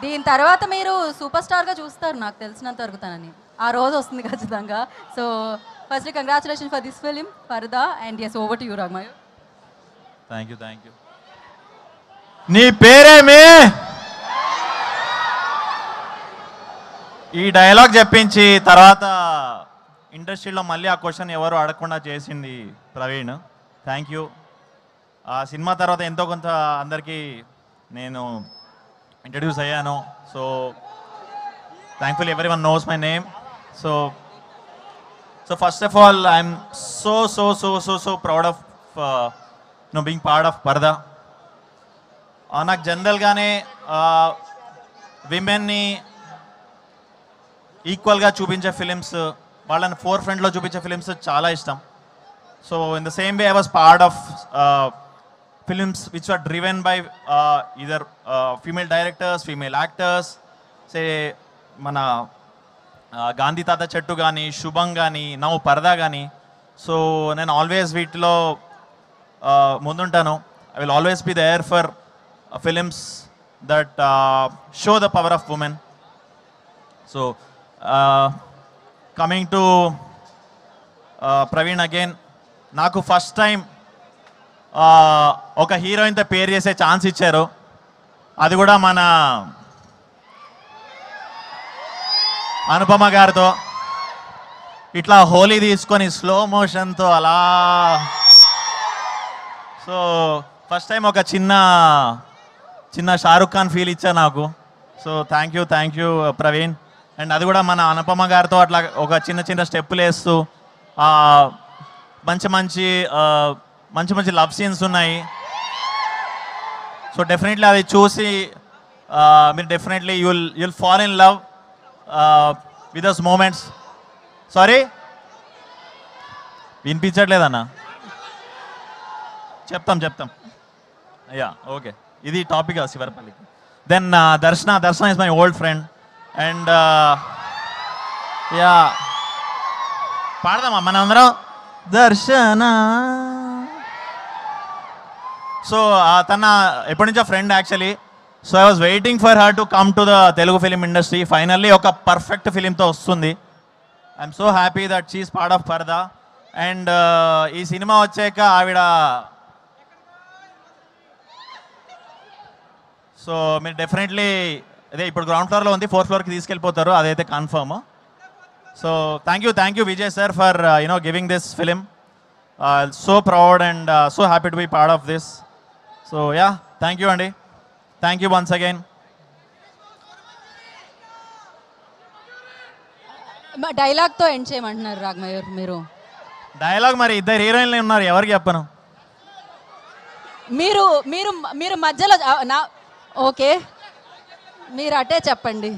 దీని తర్వాత మీరు సూపర్ స్టార్గా చూస్తారు నాకు తెలిసినంత వరకు తనని. ఆ రోజు వస్తుంది ఖచ్చితంగా. So firstly congratulation for this film Paradha and yes over to you Ragamayur. Thank you. నీ పేరేమి? ఈ డైలాగ్ చెప్పించి తర్వాత ఇండస్ట్రీలో మళ్ళీ ఆ క్వశ్చన్ ఎవరు అడగకుండా చేసింది ప్రవీణ్. Thank you. ఆ సినిమా తర్వాత ఎంతో కొంత అందరికీ నేను ఇంట్రడ్యూస్ అయ్యాను. So thankfully every one knows my name. So first of all I'm so proud of being part of Paradha. నాకు జనరల్గానే విమెన్ని ఈక్వల్గా చూపించే ఫిలిమ్స్, వాళ్ళని ఫోర్ ఫ్రంట్లో చూపించే ఫిలిమ్స్ చాలా ఇష్టం. So in the same way I was part of films which are driven by either female directors, female actors. Say మన గాంధీ తాత చెట్టు కానీ, శుభం కానీ, నవ్ పరదా కానీ. సో నేను ఆల్వేస్ వీటిలో ముందుంటాను. I will always be there for films that show the power of women. So coming to Praveen again, నాకు ఫస్ట్ టైం ఒక హీరోయిన్తో పేరు చేసే ఛాన్స్ ఇచ్చారు. అది కూడా మన అనుపమ గారితో. ఇట్లా హోలీ తీసుకొని స్లో మోషన్తో అలా. సో ఫస్ట్ టైం ఒక చిన్న షారుఖ్ ఖాన్ ఫీల్ ఇచ్చా నాకు. So thank you Praveen. And అది కూడా మన అనుపమ గారితో అట్లా ఒక చిన్న స్టెప్పులు వేస్తూ మంచి లవ్ సీన్స్ ఉన్నాయి. సో డెఫినెట్లీ అది చూసి మీరు definitely you'll fall in love with those moments. Sorry వినిపించట్లేదన్నా? చెప్తాం. యా ఓకే, ఇది టాపిక్ శివరపల్లికి. Then Darshana is my old friend. And yeah పాడదామా మనం అందరం దర్శన. సో తన ఎప్పటి నుంచో friend actually. So I was waiting for her to come to the Telugu film industry. Finally ఒక పర్ఫెక్ట్ ఫిలింతో వస్తుంది. I'm so happy that she is part of పరదా. అండ్ ఈ సినిమా వచ్చాక ఆవిడ, సో మీరు డెఫినెట్లీ అదే ఇప్పుడు గ్రౌండ్ ఫ్లోర్లో ఉంది, 4th ఫ్లోర్కి తీసుకెళ్ళిపోతారు, అదైతే confirm. So thank you Vijay sir for giving this film. So proud and so happy to be part of this. So yeah thank you అండి. Thank you once again. డైలాగ్తో ఎండ్ చేయమంటున్నారు రాఘమయూర్ మీరు. డైలాగ్ మరి ఇద్దరు హీరోయిన్లు ఉన్నారు, ఎవరికి చెప్పను. మీరు మధ్యలో ఓకే మీరు అటే చెప్పండి.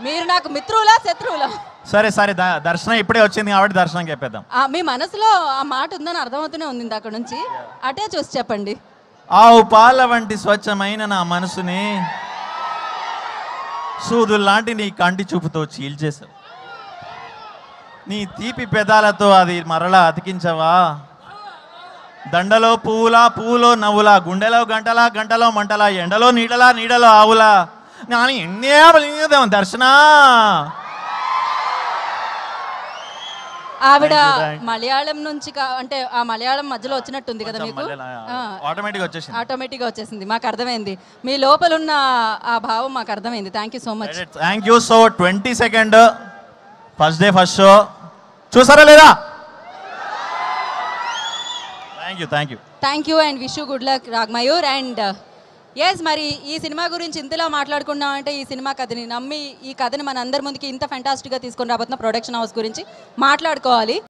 మీరు నాకు మిత్రులా శత్రువులా? సరే దర్శనం ఇప్పుడే వచ్చింది కాబట్టి దర్శనం చెప్పేద్దాం. మీ మనసులో ఆ మాట ఉందని అర్థమవుతూనే ఉంది అక్కడ నుంచి. అటే చూసి చెప్పండి. ఆవు పాల వంటి స్వచ్ఛమైన నా మనసుని సూదుల్లాంటి నీ కంటి చూపుతో చీల్చేశావు. నీ తీపి పెదాలతో అది మరలా అతికించవా? దండలో పువ్వులో నవ్వులా, గుండెలో గంటలో మంటలా, ఎండలో నీడలో ఆవులా. కానీ ఎన్నే దర్శన. ఆవిడ మలయాళం నుంచి అంటే ఆ మలయాళం మధ్యలో వచ్చినట్టుంది కదా మీకు? ఆటోమేటిక్గా వచ్చేసింది, మాకు అర్థమైంది. మీ లోపల ఉన్న ఆ భావం మాకు అర్థమైంది. Thank you so much. Thank you. So 22nd first day first show చూసారా లేదా? Thank you and wish you good luck Raghamayur. And yes, మరి ఈ సినిమా గురించి ఇంతలా మాట్లాడుకున్నాం అంటే ఈ సినిమా కథని నమ్మి ఈ కథని మన అందరి ముందుకి ఇంత ఫెంటాస్టిక్గా తీసుకొని రాబోతున్న ప్రొడక్షన్ హౌస్ గురించి మాట్లాడుకోవాలి.